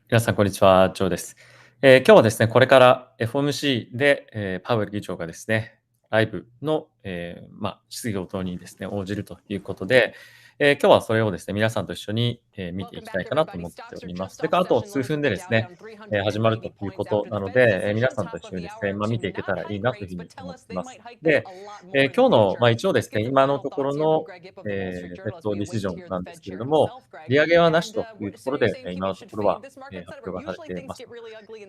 皆さん、こんにちは。ジョーです。今日はですね、これから FOMC で、パウエル議長がですね、ライブの、質疑応答にですね、応じるということで、今日はそれをですね、皆さんと一緒に、見ていきたいかなと思っております。それからあと数分でですね、始まるということなので、皆さんと一緒にですね、見ていけたらいいなというふうに思っています。で、今日の、一応ですね、今のところの、フェットディシジョンなんですけれども、利上げはなしというところで、今のところは、発表がされています。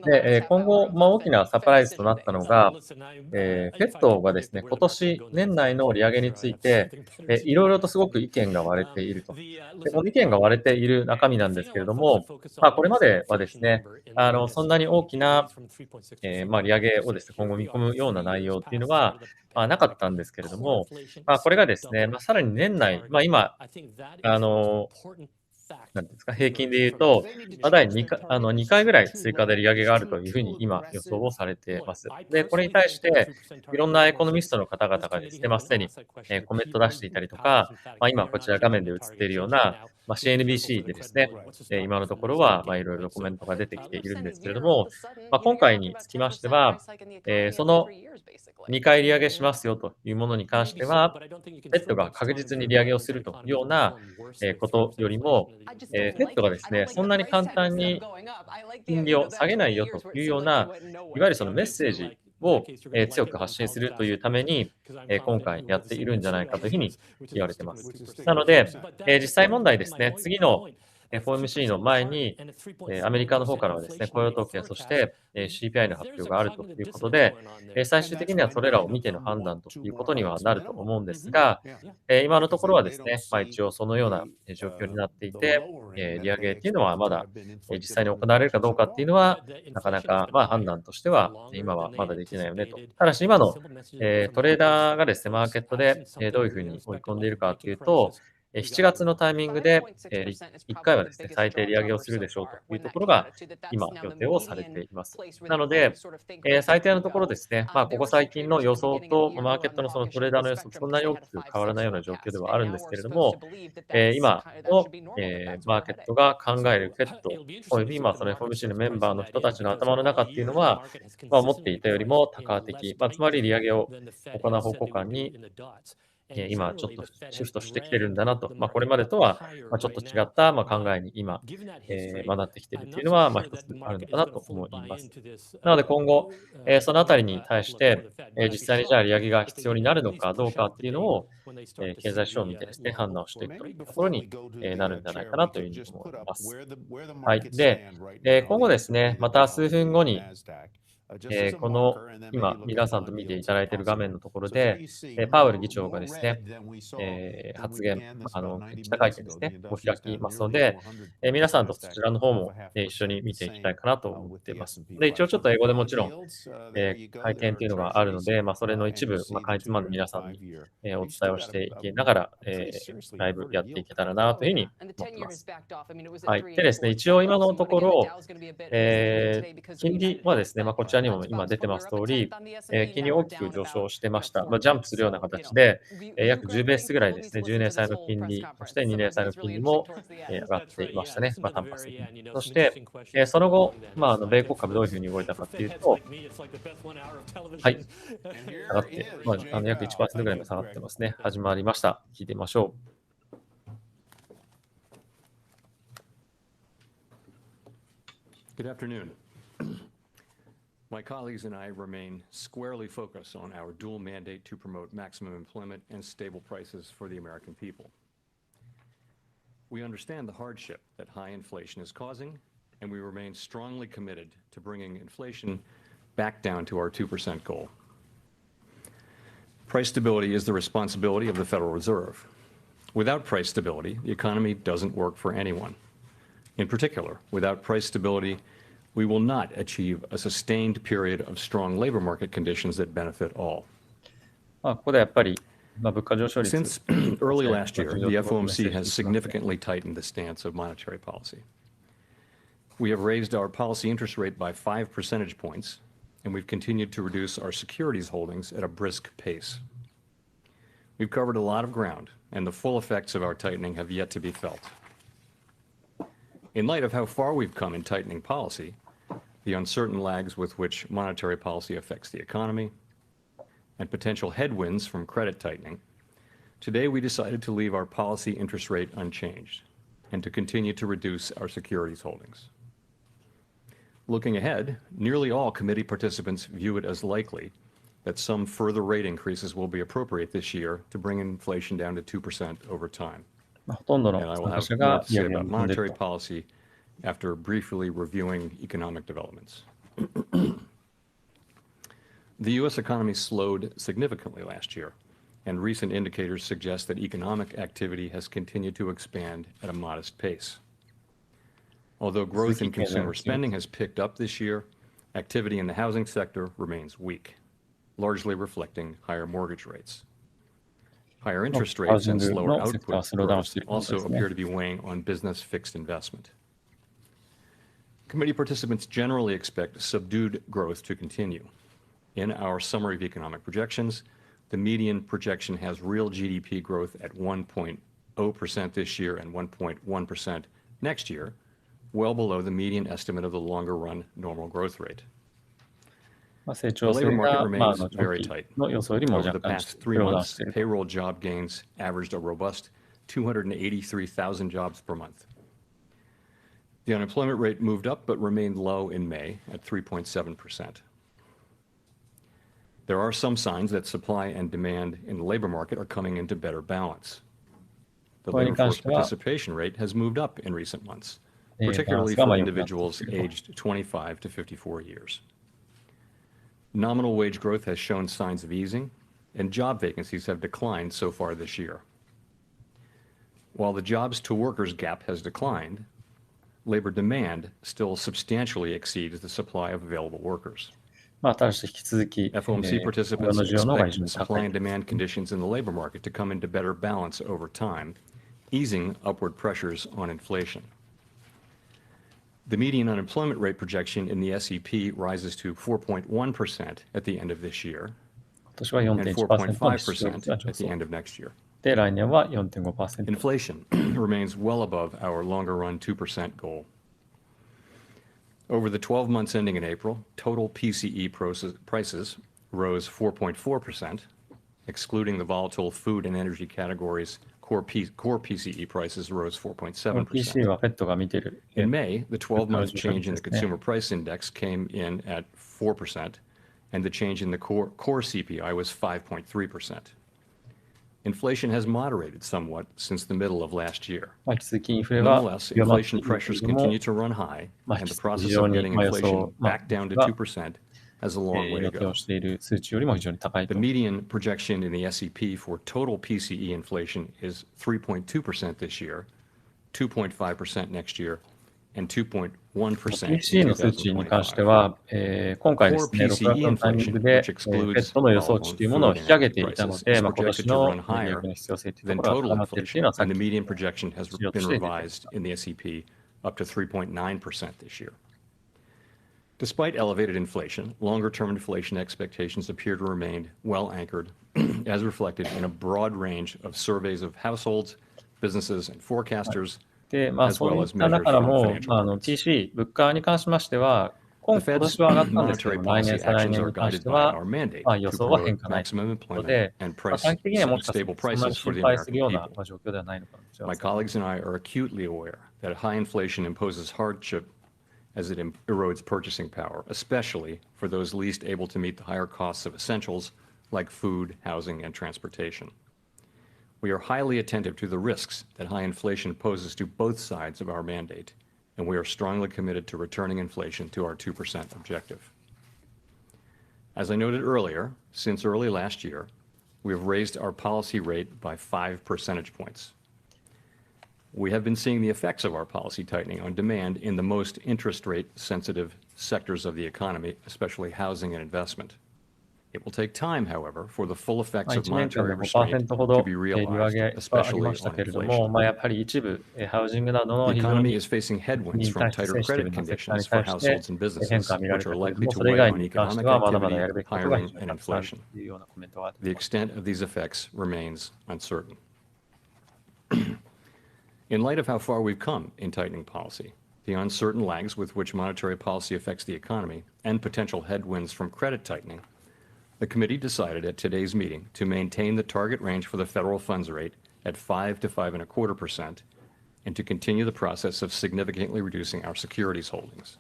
で、今後、大きなサプライズとなったのが、フェットがですね、今年年内の利上げについて、いろいろとすごく意見が割れていると。で、この意見が割れている中身なんですけれども、これまではですね、そんなに大きな、利上げをですね、今後見込むような内容っていうのは、なかったんですけれども、これがですね、さらに年内、今、あのなんていうんですか、平均で言うと、第2回ぐらい追加で利上げがあるというふうに今予想をされてます。で、これに対して、いろんなエコノミストの方々がですね、すでに、コメント出していたりとか、今こちら画面で映っているような、CNBC でですね、今のところは、いろいろコメントが出てきているんですけれども、今回につきましては、その2回利上げしますよというものに関しては、フェットが確実に利上げをするというような、ことよりも、フェットがですね、そんなに簡単に金利を下げないよというような、いわゆるそのメッセージを、強く発信するというために、今回やっているんじゃないかというふうに言われています。なので、実際問題ですね、次の FOMC の前に、アメリカの方からはですね、雇用統計、そして、CPI の発表があるということで、最終的にはそれらを見ての判断ということにはなると思うんですが、今のところはですね、一応そのような状況になっていて、利上げっていうのはまだ、実際に行われるかどうかっていうのは、なかなか、判断としては、今はまだできないよねと。ただし今の、トレーダーがですね、マーケットで、どういうふうに追い込んでいるかっていうと、7月のタイミングで、1回はですね、最低利上げをするでしょうというところが、今予定をされています。なので、最低のところですね、ここ最近の予想と、マーケットのそのトレーダーの予想、そんなに大きく変わらないような状況ではあるんですけれども、今の、マーケットが考えるフェット、および今その FOMC のメンバーの人たちの頭の中っていうのは、思っていたよりも多角的、つまり利上げを行う方向感に今ちょっとシフトしてきてるんだなと。これまでとは、ちょっと違った、考えに今、なってきているっていうのは、一つあるのかなと思います。なので今後、そのあたりに対して、実際にじゃあ利上げが必要になるのかどうかっていうのを、経済指標を見てですね、判断をしていくというところに、なるんじゃないかなというふうに思います。はい。で、今後ですね、また数分後にこの今皆さんと見ていただいている画面のところで、パウエル議長がですね、発言、記者会見ですね、を開きますので、皆さんとそちらの方も、一緒に見ていきたいかなと思っています。で、一応ちょっと英語でもちろん、会見っていうのがあるので、それの一部、かいつまんで皆さんに、お伝えをしていきながら、ライブやっていけたらなというふうに思ってます。はい。でですね、一応今のところ、金利はですね、こちらにも今出てます通り、金利大きく上昇してました。ジャンプするような形で、約10ベースぐらいですね、10年債の金利、そして2年債の金利も、上がっていましたね、単発的に。そして、その後、米国株どういうふうに動いたかっていうと、はい、下がって、約1%ぐらいまで下がってますね。始まりました。聞いてみましょう。Good afternoon. My colleagues and I remain squarely focused on our dual mandate to promote maximum employment and stable prices for the American people. We understand the hardship that high inflation is causing, and we remain strongly committed to bringing inflation back down to our 2% goal. Price stability is the responsibility of the Federal Reserve. Without price stability, the economy doesn't work for anyone. In particular, without price stability, we will not achieve a sustained period of strong labor market conditions that benefit all. Since early last year, the FOMC has significantly tightened the stance of monetary policy. We have raised our policy interest rate by 5 percentage points, and we've continued to reduce our securities holdings at a brisk pace. We've covered a lot of ground, and the full effects of our tightening have yet to be felt. In light of how far we've come in tightening policy, the uncertain lags with which monetary policy affects the economy, and potential headwinds from credit tightening, today we decided to leave our policy interest rate unchanged and to continue to reduce our securities holdings. Looking ahead, nearly all committee participants view it as likely that some further rate increases will be appropriate this year to bring inflation down to 2% over time. ほとんど And の I 参 will 加 have 者 more が to 利 say 上げを about 望んでいる monetary と。 policy after briefly reviewing economic developments. The U.S. economy slowed significantly last year, and recent indicators suggest that economic activity has continued to expand at a modest pace. Although growth in consumer spending has picked up this year, activity in the housing sector remains weak, largely reflecting higher mortgage rates. Higher interest rates and slower output growth also appear to be weighing on business fixed investment. Committee participants generally expect subdued growth to continue. In our summary of economic projections, the median projection has real GDP growth at 1.0% this year and 1.1% next year, well below the median estimate of the longer-run normal growth rate. 成 The 長性 labor が market remains 長 very 期 tight. の予想よりも Over 若 the 干 past 3 ローダウン months, している。 payroll job gains averaged a robust 283,000 jobs per month. The unemployment rate moved up but remained low in May at 3.7%. There are some signs that supply and demand in the labor market are coming into better balance. The labor force participation rate has moved up in recent months, particularly for individuals aged 25 to 54 years. Nominal wage growth has shown signs of easing, and job vacancies have declined so far this year. While the jobs to workers gap has declined, labor demand still substantially exceeds the supply of available workers. ただし引き続き、FOMC 雇 participants 用の需要の方が非常 expect に supply 高い and と。 demand conditions in the labor market to come into better balance over time, easing upward pressures on inflation. The median unemployment rate projection in the SEP rises to 4.1% at the end of this year 今年は and 4.1% の失業率 4.5% が上 at the 昇。 end of next year. で、来年は 4.5%。 Inflation remains well above our longer-run 2% goal. Over the 12 months ending in April, total PCE prices rose 4.4%, excluding the volatile food and energy categories. Core PCE prices rose 4.7%. PC は FED が見ている。 In May, the 12-month 物価の change in the 状況ですね。 consumer price index came in at 4%, and the change in the core CPI was 5.3%. Inflation has moderated somewhat since the middle of last year. 引き続きインフレは Nonetheless, 弱まってい inflation るけれ pressures ども、 continue to run high, 引 and き the 続き非 process 常 of に getting 予想 inflation back down to が 2% has a long way 予 to 定 go. をしている数値よりも非常に高い The と。 median projection in the SEP for total PCE inflation is 3.2% this year, 2.5% next year, and 2.1% PC in の数値に関して 2025. は、今回ですね、 Core 6 月 PCE のタイミング inflation, で、 which excludes FED の予想値 volatile というものを food 引 and き上げ energy ていたの prices, で、 is 今年 projected to の run 利上 higher げの必要性というと than ころが total 高まっているという inflation, のはさっ and き the median projection has 資料と been して出てきま revised した。 in the SEP up to 3.9% this year. Despite elevated inflation, longer-term inflation expectations appear to remain well anchored, as reflected in a broad range of surveys of households, businesses, and forecasters, で、as そうい well っ as た measures 中から from も、 financial markets. PC、物価に関しましては、今 The 年 Fed's は上がったんですけ monetary ども、来年、 policy 再来 actions 年 are に関し guided て by は、 our mandate 予 to 想は変 promote 化ないという maximum こと employment で、 and 短 price 期的にはもしかする stable とそんなに prices for 心 the 配する American ような people. 状況ではないのかもしれま My せん。 colleagues and I are acutely aware that high inflation imposes hardship as it erodes purchasing power, especially for those least able to meet the higher costs of essentials like food, housing, and transportation. We are highly attentive to the risks that high inflation poses to both sides of our mandate, and we are strongly committed to returning inflation to our 2% objective. As I noted earlier, since early last year, we have raised our policy rate by 5 percentage points. We have been seeing the effects of our policy tightening on demand in the most interest rate sensitive sectors of the economy, especially housing and investment. It will take time, however, for the full effects of 1年間 monetary で restraint 5% ほ to ど be 利上 realized, げはあり especially ました on けれど inflation. も、やっぱり一部、ハウジングなど The の非常 economy に is facing に headwinds 対 from して tighter センシティ credit ブなセクターに conditions for 対して households and 変 businesses, 化が見られ which た are けれど likely も、 to それ以 weigh 外 on に関して economic はまだまだ activity, やるべきことが非 hiring, 常に and たくさんある inflation. というようなコメントが出て The きました。 extent of these effects remains uncertain. In light of how far we've come in tightening policy, the uncertain lags with which monetary policy affects the economy, and potential headwinds from credit tightening, the committee decided at today's meeting to maintain the target range for the federal funds rate at 5 to 5.25% and to continue the process of significantly reducing our securities holdings.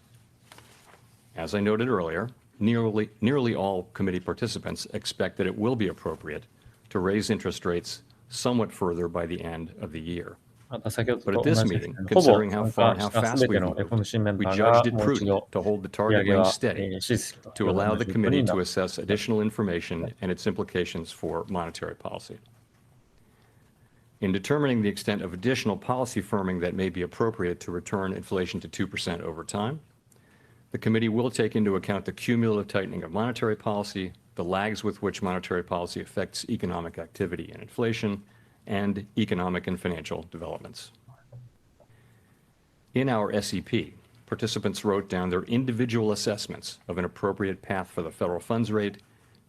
As I noted earlier, nearly all committee participants expect that it will be appropriate to raise interest rates somewhat further by the end of the year. また先ほど But と at 同 this じです meeting, ね。ほぼ considering how 参 far and 加 how した fast すべて we've の moved, FOMC メン we バー judged が it もう一 prudent 度 to hold the 利上 target げ range は steady 支持すると to allow the いう committee よう to な assess additional information and its implications for monetary policy. In determining the extent of additional policy firming that may be appropriate to return inflation to 2% over time, the committee will take into account the cumulative tightening of monetary policy, the lags with which monetary policy affects economic activity and inflation, and economic and financial developments. In our SEP, participants wrote down their individual assessments of an appropriate path for the federal funds rate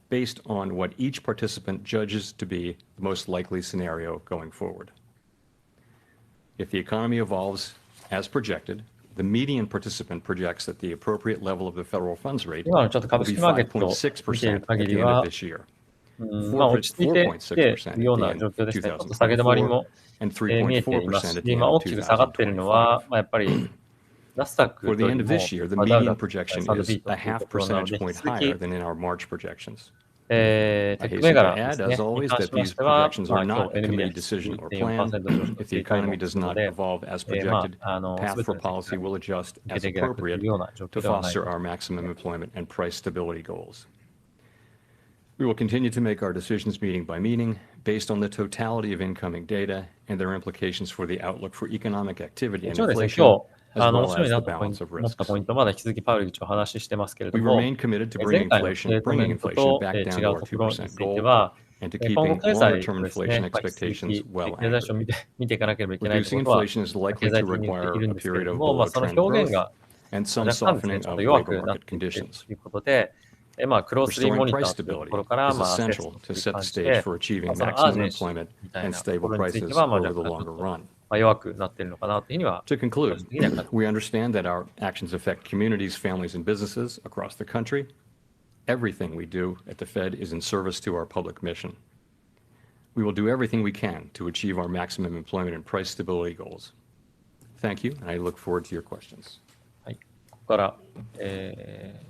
based on what each participant judges to be the most likely scenario going forward. If the economy evolves as projected, the median participant projects that the appropriate level of the federal funds rate 今のちょっと will 株 be 式マーケットを見ている 5.6% at 限り the end of は、 this year, まあ落ち着いてきてい 4.6% るよう at な the 状 end 況 of ですね。ちょっと下げ止まり 2024, も and 見えています 3.4% し、 at the 今 end 大 of きく下がっているのは、やっぱりナスダック For と the いう end よ of り this year, も the ダウ median だったり projection S&P is と a いう half ところなの percentage で、 point 引き続 higher き than in our March projections. テッ I ク hasten 銘 to 柄で add, す as ね、に always, 関 that しまし these ては、 projections ま are あ、今 not 日 a committee NVIDIA decision or 1.4% plan. 上昇 If と the いう声も economy 聞 does くの not で、evolve as ま projected, あ、path すべて for のセクタ policy ーに will adjust 受け as ていただくという appropriate ような状 to 況ではない foster かと our maximum employment and price stability goals. We will continue to make our decisions meeting by meeting based on the totality of incoming data and their implications for the outlook for economic activity and 一応ですね、 inflation, 今日、 as 面 well 白い as な the と思 balance of った risks. ポイント、まだ引き続きパウエル議長お話ししてますけれど We も、 remain committed to 前 bringing 回のステ inflation ートメント down と back 違 down to う our ところに 2% ついて goal は、 and to 今後 keeping 経済 longer-term をですね、 inflation 引き続 expectations き well 経済史を anchored. 見ていかなければいけないという Reducing ことは、 inflation is 経 likely 済 to 的に言って require いるん a ですけれ period ど of も、まあ、その below-trend 表現 growth が and some 若干ですね、 softening ちょっと of 弱 labor くなっ market てきている conditions. ということで、まあ、クロスリー Restoring モニタ price ーというと stability ころから、 is まあ、アセス essential と to いう set 感 the じ stage で、 for ま achieving あ、そのアー maximum ジェンシー employment みたい and なと stable ころについて prices は、まあ、 over 若 the 干ちょっ longer と、 run. まあ、弱くなっているのかなというふうには、 To 個人 conclude, 的には感じます。 we understand that our actions affect communities, families, and businesses across the country. Everything we do at the Fed is in service to our public mission. We will do everything we can to achieve our maximum employment and price stability goals. Thank you, and I look forward to your questions. はい、ここから、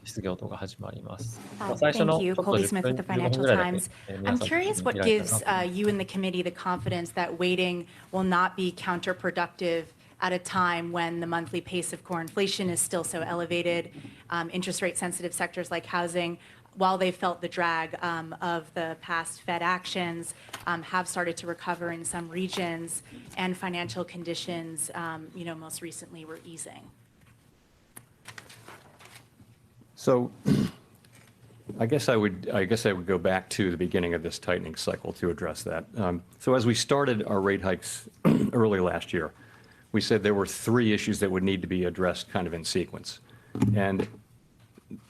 質疑応答が始まります。最初 Thank の you, ちょっと Colby 10 Smith 分、 with the 15分 Financial ぐらいだけ、 Times. 皆 I'm さんと curious 見 what られたら gives なと思います。 you and the committee the confidence that waiting will not be counterproductive at a time when the monthly pace of core inflation is still so elevated. Interest rate sensitive sectors like housing, while they felt the drag of the past Fed actions, have started to recover in some regions, and financial conditions, most recently were easing. So I guess I would go back to the beginning of this tightening cycle to address that. So as we started our rate hikes early last year, we said there were three issues that would need to be addressed kind of in sequence. And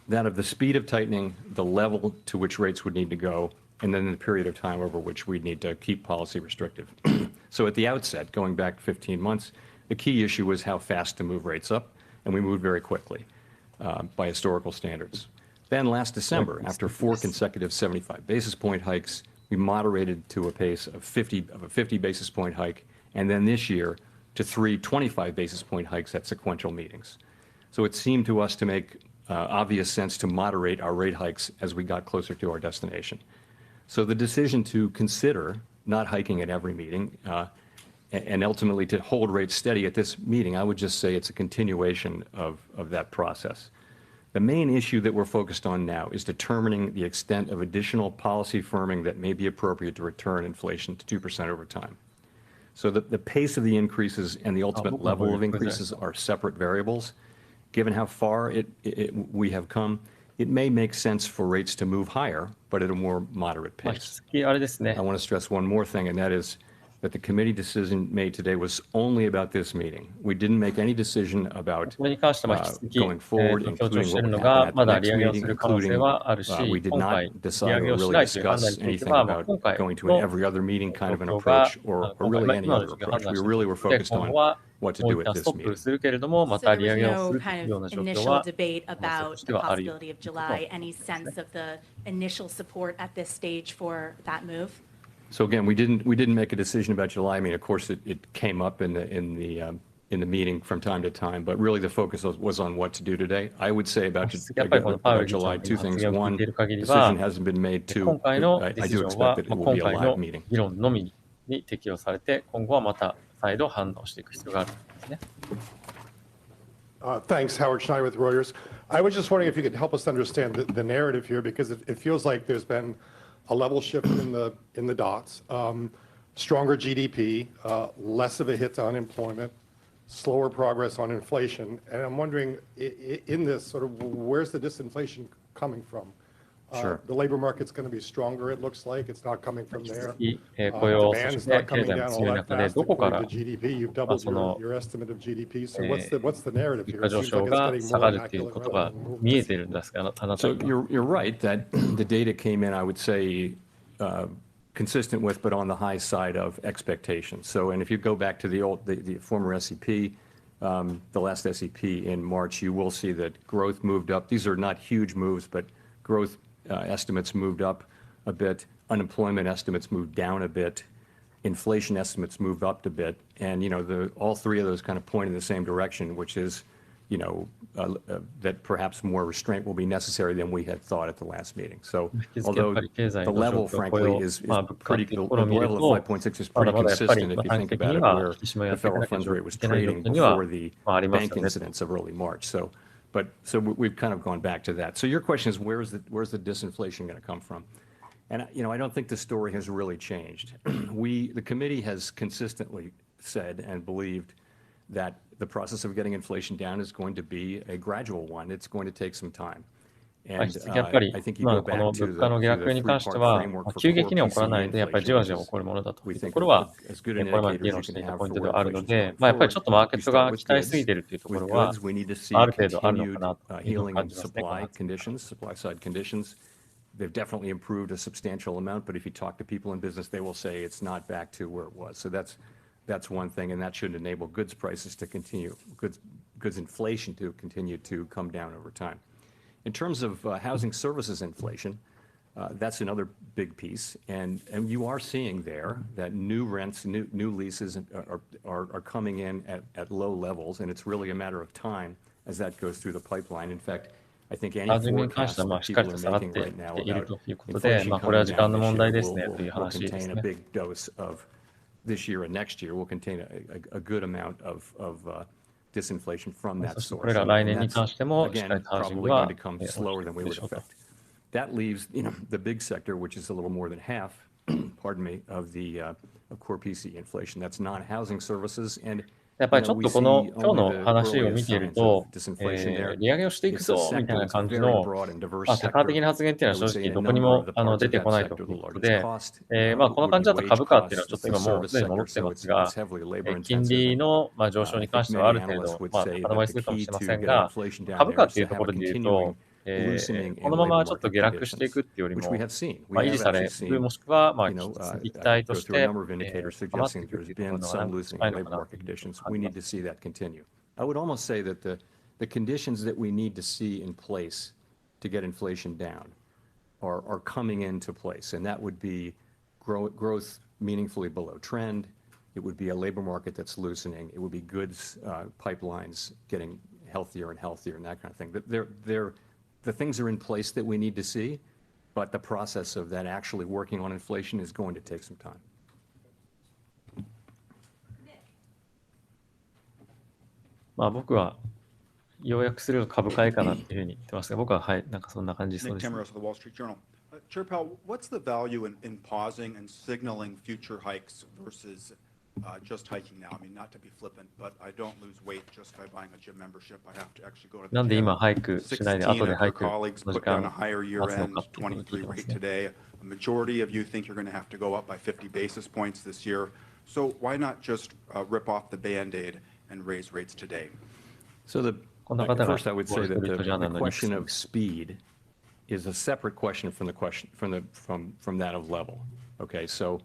that of the speed of tightening, the level to which rates would need to go, and then the period of time over which we'd need to keep policy restrictive. So at the outset, going back 15 months, the key issue was how fast to move rates up, and we moved very quickly by historical standards. Then last December, after 4 consecutive 75 basis point hikes, we moderated to a pace of a 50 basis point hike, and then this year to 3 25 basis point hikes at sequential meetings. So it seemed to us to make obvious sense to moderate our rate hikes as we got closer to our destination. So the decision to consider not hiking at every meeting and ultimately to hold rates steady at this meeting, I would just say it's a continuation of that process. The main issue that we're focused on now is determining the extent of additional policy firming that may be appropriate to return inflation to 2% over time. So the pace of the increases and the ultimate level of increases are separate variables. Given how far we have come, it may make sense for rates to move higher, but at a more moderate まあ、引 pace. き続きあれですね。 I want to stress one more thing, and that is that the committee decision made today was only about this meeting. We didn't make any decision about これに関しては引き続き、going forward, 強調 including してい what る would のが、 happen ま at the だ利 next 上げを meeting, する可能性 including はあるし、 we did 今 not 回、利 decide 上げ or をし really ないという判断 discuss について anything は、about 今回 going to の an every other meeting kind of an 状況が、 approach or 今 really 回、 any 今の other 状況を判 approach. 断 We して really were いて、 focused 今 on 後は what to もう do 一 at 旦ス this トップ meeting. するけれども、ま So た there 利上 was げをす no ると kind いうよう of な状況 initial は、debate と about して the はあるよ possibility of ということ July, any sense of the initial support at this stage for that move? So again, we didn't make a decision about July. I mean, of course, it came up in the meeting from time to time, but really the focus was on what to do today. I would say about やっぱりこのパウエル議長 July の two 発 things. 言を聞い One, ている限りは、 decision hasn't been made. 今 Two, 回の I ディシ do ジョン expect は、that it まあ will 今 be a 回 live の meeting. 議論のみに適用されて、今後はまた再度判断をしていく必要があるんですね。Thanks, Howard Schneider with Reuters. I was just wondering if you could help us understand the narrative here, because it feels like there's been a level shift in the dots, stronger GDP, less of a hit to unemployment, slower progress on inflation. And I'm wondering, in this sort of, where's the disinflation coming from? Sure. The labor market's going to be stronger, it looks like. It's not coming from 引き there. 続き、雇用、そ Demand's して not 経 coming 済の down 強い all that 中で、 fast どこから according to GDP. You've doubled その your estimate of GDP. So what's the narrative 物 here? 価 It 上 seems 昇 like が it's 下 getting が more るという immaculate こと rather が than 見えているんですが、あなた So は you're right that the data came in, I would say, consistent with, but on the high side of expectations. So, and if you go back to the former SEP, the last SEP in March, you will see that growth moved up. These are not huge moves, but growth estimates moved up a bit. Unemployment estimates moved down a bit. Inflation estimates moved up a bit. And, all three of those kind of point in the same direction, which is, that perhaps more restraint will be necessary than we had thought at the last meeting. So, 引き続きやっ although ぱり経済 the の状 level, 況、雇 frankly, 用、 is 物価って pretty, いうと the ころを見る level と、 of 5.6 is まだ pretty まだやっぱり consistent if you 短 think 期的に about it, は where 引き締めをや the っていか federal なきゃ funds rate was いけない状 trading 況には before the あります bank よね。 incidents of early March. So, we've kind of gone back to that. So your question is, where's the disinflation going to come from? And, I don't think the story has really changed. The committee has consistently said and believed that the process of getting inflation down is going to be a gradual one. It's going to take some time. まあ And 引き続きやっぱり、I think you 今 go のこ back の to 物価の下落に関して three-part は、framework まあ for 急 core 激には起こらない PCE ので、やっぱり inflation, じわじわ which 起こるものだと we いうと think ころは、 as good こ an れまで議 indicators 論 you し can ていた have ポイ for ントで where はあるの inflation is で、 going まあ、やっぱりちょ forward. っとマーケ We ットが start with 期待しすぎ goods. ているというとこ With ろは goods, we need to see ある程度あるの continued かなというふうに healing 感 in じますね。この supply 発言 conditions, supply side conditions. They've definitely improved a substantial amount, but if you talk to people in business, they will say it's not back to where it was. So that's one thing, and that should enable goods prices to continue, goods inflation to continue to come down over time. In terms of housing services inflation, that's another big piece, and you are seeing there that new rents, new leases are coming in at low levels, and it's really a matter of time as that goes through the pipeline. In fact, I think any ハウジングに関し forecast てはまあ that しっかり people と are 下がって making き right now ている about ということで、 inflation まあ、これ coming は時間 down の this 問 year 題ですねという will 話です contain a ね。 big dose of this year and next year will contain a good amount of disinflation from そ that してこ source. れら And 来年に that's, 関しても、しっかり again, とハウジング probably は going to come 落ち slower て than く we るで would しょうと。 expect. That leaves, the big sector, which is a little more than half, pardon me, of core PCE inflation. That's non-housing services. And やっぱりちょっとこの今日の話を見ていると、利上げをしていくぞみたいな感じの、まあ、多感的な発言っていうのは正直どこにも出てこないということで、まあ、この感じだと株価っていうのはちょっと今もうすでに戻ってますが、金利の上昇に関してはある程度、まあ、高止まりするかもしれませんが、株価っていうところで言うと、このままちょっと下落していくっていうよりも、まあ、維持される、もしくは、まあ、一体として、高まっていくっていうところのが近いのかなという we need to see that continue. I would almost say that the conditions that we need to see in place to get inflation down are coming into place, and that would be growth meaningfully below trend. It would be a labor market that's loosening. It would be goods pipelines getting healthier and healthier and that kind of thing. The things are in place that we need to see, but the process of that actually working on inflation is going to take some time. まあ僕は要約すると株買いかなっていうふうに言ってますが、僕ははい、なんかそんな感じそう Nick です。 Timrose of the Wall Street Journal. Chair Powell, what's the value in pausing and signaling future hikes versus just hiking now? I mean, not to be flippant, but I don't lose weight just by buying a gym membership. I have to actually go to the なんで gym. 今ハイクしないで 16 後で of ハイ your クの colleagues 時 put down 間 a higher 待つの year-end かっていうことを聞い 23てます rate ね。 today. A majority of you think you're going to have to go up by 50 basis points this year. So why not just rip off the Band-Aid and raise rates today? So first I would say that the question of で speed is a separate question from the question from that of level. Okay, so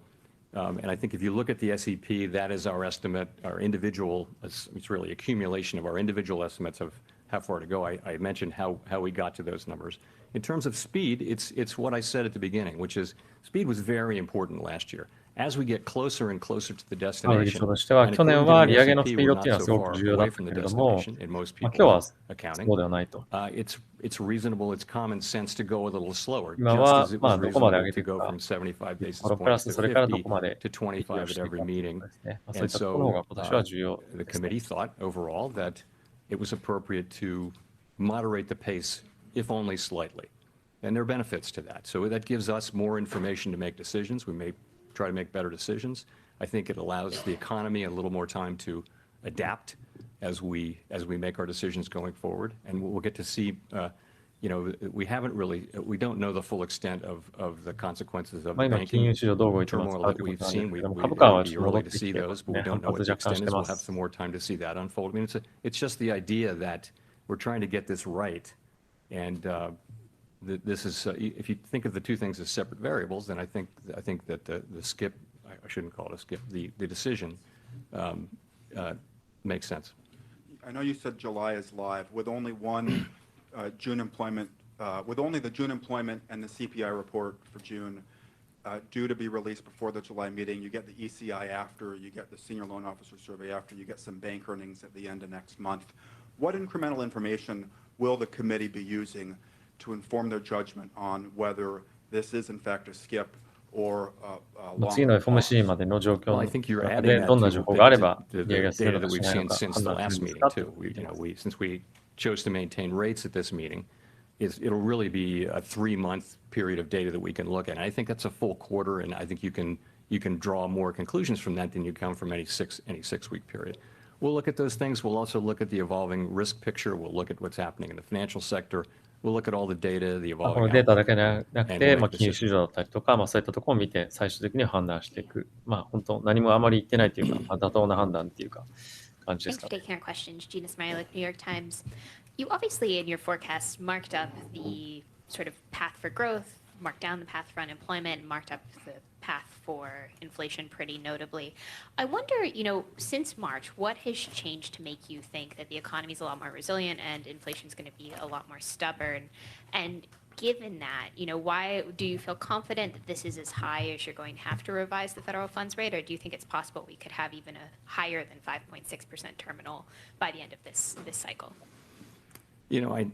and I think if you look at the SEP, that is our estimate, our individual. It's really accumulation of our individual estimates of how far to go. I mentioned how we got to those numbers. In terms of speed, it's what I said at the beginning, which is speed was very important last year. As we get closer and closer to the パウエル議 destination, 長としては、 and 去年 according は to 利 the 上げのス SEP, ピー we're ドっていう not のは so すごく far 重要だっ away た from け the れども、 destination in most 今日 people's はそ accounting. うではないと。It's reasonable, it's common sense to go a little slower, 今 just は as it ま was あどこまで上 reasonable げて to いく go か、 from 75 basis これプ points ラス to それからど 50こまで to 25 at していく every かという meeting. ことですね。そうい And ったところの方 so が今年は重要 the ですね。 committee thought overall that it was appropriate to moderate the pace, if only slightly. And there are benefits to that. So that gives us more information to make decisions. We may try to make better decisions. I think it allows the economy a little more time to adapt as we make our decisions going forward. And we'll get to see, we don't know the full extent of the consequences of まあ the 今、金 banking 融市場どう動いてます turmoil かと that いうこ we've となんです seen. けども、 It 株価は might ち be ょっと戻 early っ to てき see て、 those, but ね、 we don't 反 know 発 what the 若干 extent し is. てま We'll have す。 some more time to see that unfold. I mean, it's just the idea that we're trying to get this right. And this is, if you think of the two things as separate variables, then I think that the skip, I shouldn't call it a skip, the decision makes sense. I know you said July is live with only one June employment, with only the June employment and the CPI report for June due to be released before the July meeting. You get the ECI after, you get the senior loan officer survey after, you get some bank earnings at the end of next month. What incremental information will the committee be using to inform their judgment on whether this is in fact a skip or a 次の long FOMC pause? までの状況 Well, I の think you're 中 adding で that どんな to 情報があれば the 利上げがする data の that かし we've ないの seen か since 判 the 断するん last です meeting かと too. いうことです。 Since we chose to maintain rates at this meeting, it'll really be a 3-month period of data that we can look at. And I think that's a full quarter, and I think you can draw more conclusions from that than you can from any 6-week period. We'll look at those things. We'll also look at the evolving risk picture. We'll look at what's happening in the financial sector. We'll look at all the data, the こ evolving のデータだ outlook, けではなく and て、 we'll まあ、 make 金融市 decisions. 場だったりとか、まあ、そういったところを見て、最終的には判断していく。まあ、本当、何もあまり言ってないというか、まあ、妥当な判断っていうか、感じです Thanks か for taking our questions. Gina Smilek, New York Times. You obviously, in your forecast, marked up the sort of path for growth, marked down the path for unemployment, marked up the path for inflation pretty notably. I wonder, since March, what has changed to make you think that the economy is a lot more resilient and inflation is going to be a lot more stubborn? And given that, why do you feel confident that this is as high as you're going to have to revise the federal funds rate, or do you think it's possible we could have even a higher than 5.6% terminal by the end of this cycle? I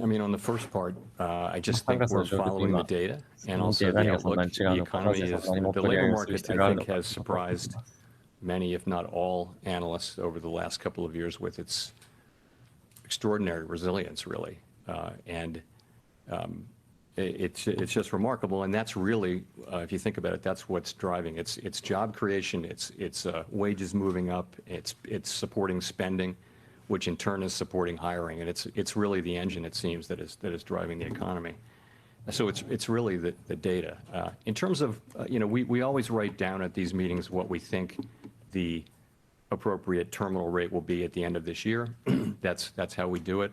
mean, on the first part, I just think we're following the data and also the outlook. The economy is, the labor market, I think, has surprised many, if not all, analysts over the last couple of years with its extraordinary resilience, really. And it's just remarkable. And that's really, if you think about it, that's what's driving. It's job creation, it's wages moving up, it's supporting spending, which in turn is supporting hiring, and it's really the engine, it seems, that is driving the economy. So it's really the data. In terms of, we always write down at these meetings what we think the appropriate terminal rate will be at the end of this year. That's how we do it.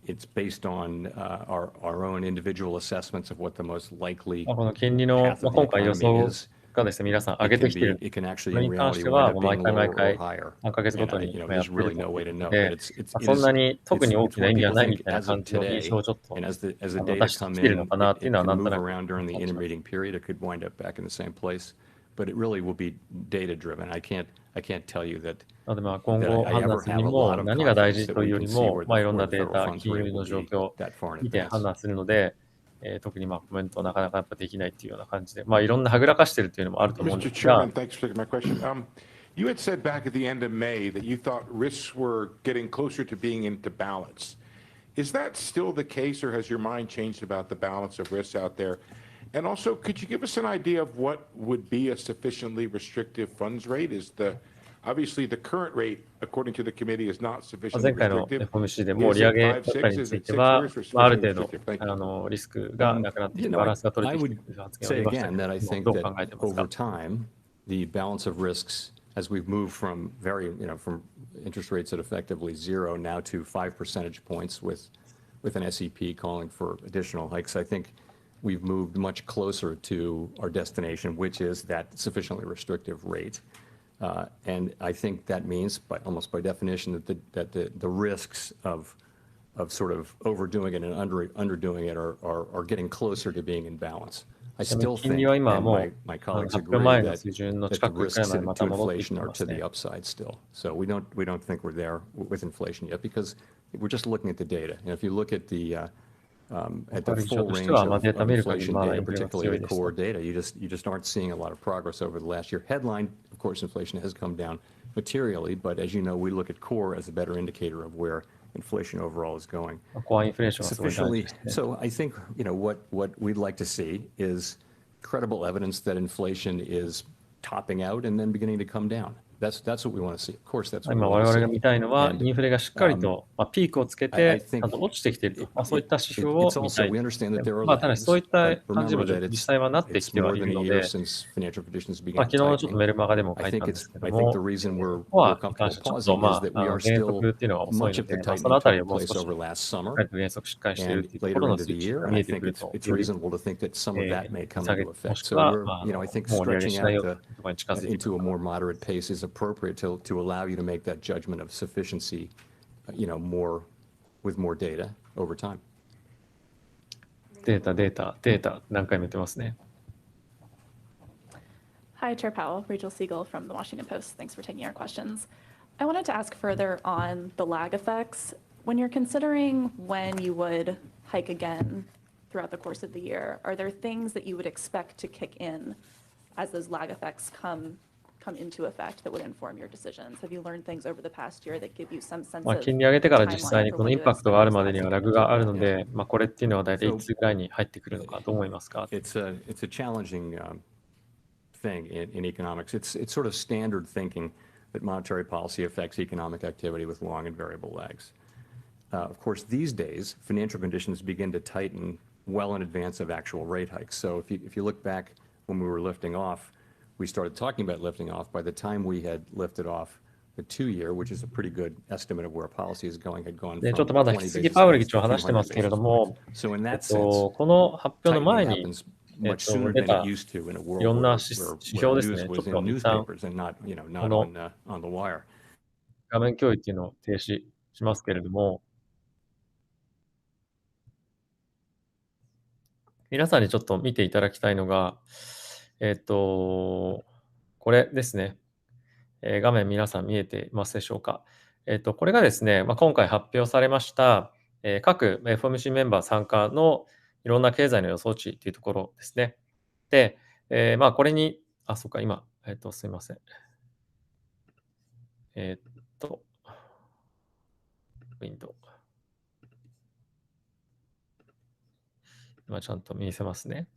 It's based on our own individual assessments of what the most likely この金利の、 path まあ、 of the 今回予 economy 想 is. がですね、皆さん上げてきている。 It can そ actually れ in に関し reality て wind は、 up もう毎 being 回 lower 毎 or 回、 higher. 何ヶ月ご And とにやって there's い really る no と way いう to こ know. と But で、 it's まあ、そんなに特に大きな意味はないみ it's たいな as 感 of じの印 today, 象をちょっと and as the 出 data して come きているの in, かなっていうのは it なん can と move なく around during the 感じます。 intermeeting period. It could wind up back in the same place, but it really will be data driven. I can't tell you that なのでまあ今 that 後 I 判 ever 断する have に a も lot of 何が大 confidence 事 that という we よ can り see も、 where まあ、いろん the なデー federal タ、 funds 金 rate 融 will の状 be 況を that far in 見て advance. 判断するので、特にまあコメントなかなかやっぱできないっていうような感じで、まあいろんなはぐらかしてるっていうのもあると思うんで Mr. すが Chairman, thanks for taking my question. You had said back at the end of May that you thought risks were getting closer to being into balance. Is that still the case, or has your mind changed about the balance of risks out there? And also, could you give us an idea of what would be a sufficiently restrictive funds rate? Obviously the current rate, according to the committee, is not まあ sufficiently 前回の restrictive. FOMC でも利上げばっかりについては、まあ、ある程度リスクがなくなってきて、バランスが取れ I てきてい would る発言を say 言いましたけ again that I ども、 think どう that 考えてますか？ over time, the balance of risks as we've moved from from interest rates at effectively 0 now to 5 percentage points with an SEP calling for additional hikes. I think we've moved much closer to our destination, which is that sufficiently restrictive rate. And I think that means, almost by definition, that the risks of sort of overdoing it and underdoing it are getting closer to being in balance. I still think, and my colleagues agree, that the risks to inflation are to the upside still. So we don't think we're there with inflation yet because we're just looking at the data. And if you look at the full range of inflation data, particularly the core data, you just aren't seeing a lot of progress over the last year. Headline, of course, inflation has come down materially, but as you know, we look at core as a better indicator of where inflation overall is going. Sufficiently. So I think what we'd like to see is credible evidence that inflation is topping out and then beginning to come down. That's what we want to see. Of course, that's what we 今 want 我 to 々が see. 見たいのは、 And インフレがしっかりと、ピークをつけ I て、 think 落ちてきていると、そういった指標を it's 見た also, い we です understand that there are ただ lags, そういった but 感じ remember も that 実際はなってき it's ては more い than る a の year で、since financial conditions 昨 began 日のちょっとメ tightening. ルマガでも書 I いた think んですけ I ど think も、 the reason こ we're こは comfortable に関してちょっと pausing is that we are 減 still 速っていうのが遅い much の of the で、そ tightening のあたり took をもう place 少し over last しっ summer かりと減速しっかりしている and というところ later の into 数 the 値 year, が and 見 I えてく think る it's と、 it's より reasonable to think that some of that may come 下 into げ、も effect. しく So は、 we're, I think もう利上げ stretching しない out よと the いうところに近づいている into a more moderate pace is appropriate to allow you to make that judgment of sufficiency, more with more data over time. データ、何回も言ってますね。Hi, Chair Powell. Rachel Siegel from the Washington Post. Thanks for taking our questions. I wanted to ask further on the lag effects. When you're considering when you would hike again throughout the course of the year, are there things that you would expect to kick in as those lag effects come into effect that would inform your decisions? Have you learned things over the past year that give you some sense まあ、 of 金利上げてから実 timeline 際に for この when イ you ンパクトがあ expect る those までに lags は to ラ come グ into があるの effect? で、まあ、これっていうのは大体いつぐらいに入ってくるのかどう思いますか？ It's a challenging thing in economics. It's sort of standard thinking that monetary policy affects economic activity with long and variable lags. Of course, these days, financial conditions begin to tighten well in advance of actual rate hikes. So if you look back when we were lifting off, we started talking about lifting off. By the time we had lifted off the 2-year, which is a pretty good estimate of where policy is going, had gone で、 from ちょっとまだ引 20き続き basis パウエル議 points 長 to 話してま 200 すけれ basis ど points. も、So in that sense, この発表の tightening 前に、 happens much sooner 出 than た it used to in a world いろんな where 指標です news ね、ちょ was っと in 一旦 newspapers and not この on the wire. 画面共有っていうのを停止しますけれども、皆さんにちょっと見ていただきたいのが、これですね。画面皆さん見えていますでしょうか。これがですね、まあ、今回発表されました、各 FOMC メンバー参加のいろんな経済の予想値というところですね。で、まあ、これに、そうか、今、すいません。ウィンドウ。今ちゃんと見せますね。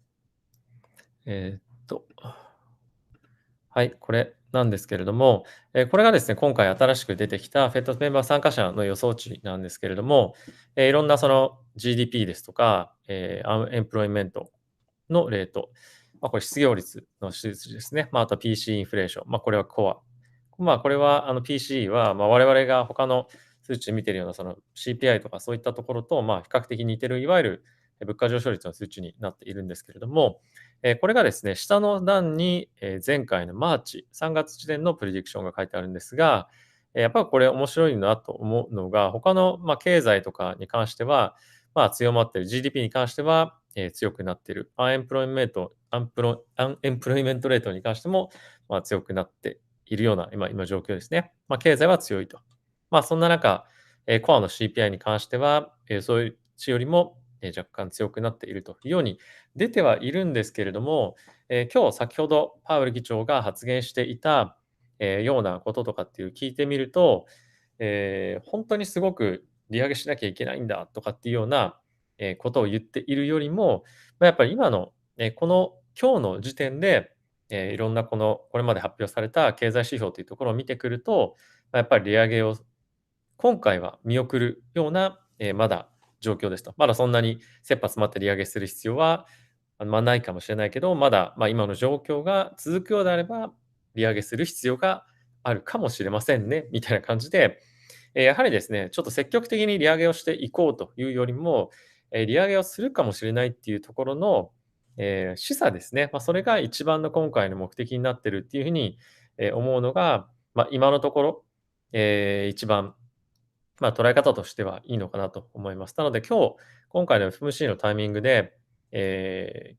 はい、これなんですけれども、これがですね、今回新しく出てきた FED メンバー参加者の予想値なんですけれども、いろんなその GDP ですとか、エンプロイメントのレート、まあ、これ失業率の数値ですね。まあ、あと PC インフレーション、まあ、これはコア。まあ、これはPC はまあ我々が他の数値で見ているようなその CPI とかそういったところとまあ比較的似ているいわゆる物価上昇率の数値になっているんですけれども、これがですね、下の段に前回のマーチ、3月時点のプレディクションが書いてあるんですが、やっぱりこれ面白いなと思うのが、他のまあ経済とかに関しては、まあ強まっている、GDP に関しては強くなっている、アンエンプロイメントレートに関してもまあ強くなっているような今状況ですね。まあ経済は強いと。まあそんな中、コアの CPI に関しては、そういう値よりも若干強くなっているというように出てはいるんですけれども、今日先ほどパウエル議長が発言していた、ようなこととかっていう聞いてみると、本当にすごく利上げしなきゃいけないんだとかっていうようなことを言っているよりも、やっぱり今のこの今日の時点でいろんなこれまで発表された経済指標というところを見てくると、やっぱり利上げを今回は見送るようなまだ状況ですと。まだそんなに切羽詰まって利上げする必要はないかもしれないけど、まだ今の状況が続くようであれば、利上げする必要があるかもしれませんね、みたいな感じで、やはりですね、ちょっと積極的に利上げをしていこうというよりも、利上げをするかもしれないっていうところの、示唆ですね。それが一番の今回の目的になってるっていうふうに、思うのが、今のところ、一番、捉え方としてはいいのかなと思います。なので今回の FMC のタイミングで、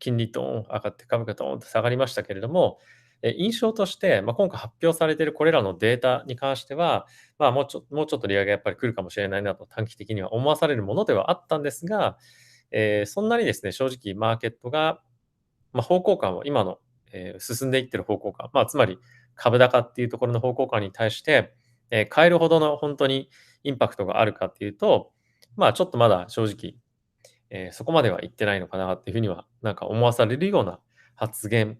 金利ドーン上がって株価ドーンと下がりましたけれども、印象として、今回発表されているこれらのデータに関しては、もうちょっと利上げやっぱり来るかもしれないなと短期的には思わされるものではあったんですが、そんなにですね、正直マーケットが、方向感を今の、進んでいってる方向感、つまり株高っていうところの方向感に対して、変えるほどの本当にインパクトがあるかっていうと、ちょっとまだ正直、そこまでは言ってないのかなっていうふうには、なんか思わされるような発言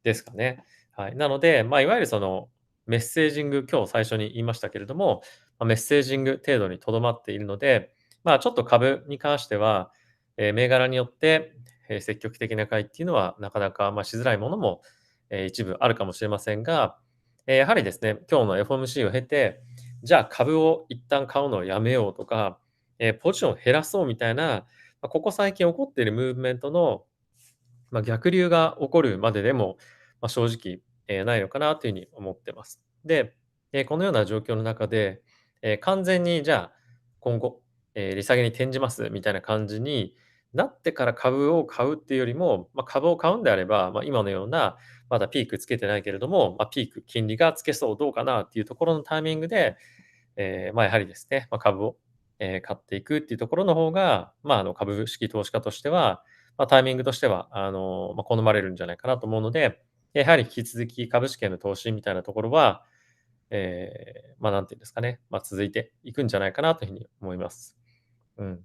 ですかね。はい。なので、いわゆるそのメッセージング、今日最初に言いましたけれども、メッセージング程度にとどまっているので、ちょっと株に関しては、銘柄によって、積極的な買いっていうのはなかなか、しづらいものも、一部あるかもしれませんが、やはりですね、今日の FOMC を経て、じゃあ株を一旦買うのをやめようとか、ポジションを減らそうみたいな、ここ最近起こっているムーブメントの、逆流が起こるまででも、正直、ないのかなというふうに思ってます。で、このような状況の中で、完全にじゃあ今後、利下げに転じますみたいな感じになってから株を買うっていうよりも、株を買うんであれば、今のような、まだピークつけてないけれども、ピーク、金利がつけそう、どうかなっていうところのタイミングで、やはりですね、株を、買っていくっていうところの方が、株式投資家としては、タイミングとしては、好まれるんじゃないかなと思うので、やはり引き続き株式への投資みたいなところは、なんていうんですかね、続いていくんじゃないかなというふうに思います。うん。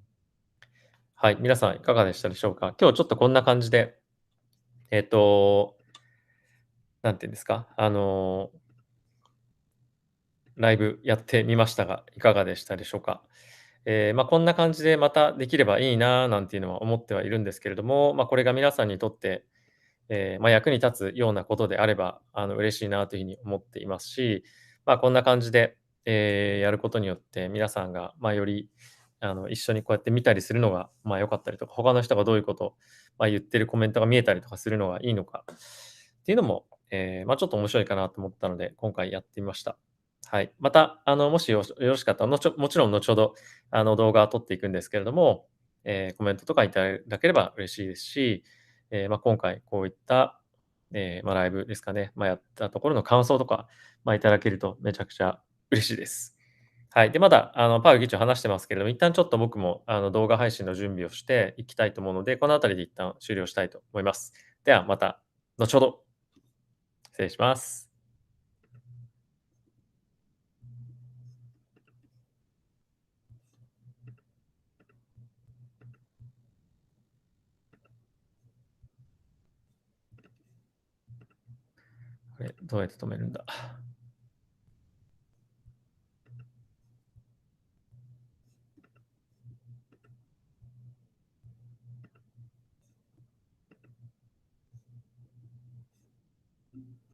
はい、皆さんいかがでしたでしょうか？今日ちょっとこんな感じで、えっと、なんていうんですか、ライブやってみましたが、いかがでしたでしょうか？こんな感じでまたできればいいななんていうのは思ってはいるんですけれども、これが皆さんにとって、役に立つようなことであれば、嬉しいなというふうに思っていますし、こんな感じで、やることによって皆さんが、より、一緒にこうやって見たりするのが、良かったりとか、他の人がどういうことを、言ってるコメントが見えたりとかするのがいいのかっていうのも、ちょっと面白いかなと思ったので、今回やってみました。はい。また、もしよろしかったら、もちろん後ほど、動画を撮っていくんですけれども、コメントとかいただければ嬉しいですし、今回こういった、ライブですかね、やったところの感想とか、いただけるとめちゃくちゃ嬉しいです。はい。で、まだ、パウエル議長話してますけれども、一旦ちょっと僕も、動画配信の準備をしていきたいと思うので、このあたりで一旦終了したいと思います。では、また後ほど。失礼します。これ、どうやって止めるんだ。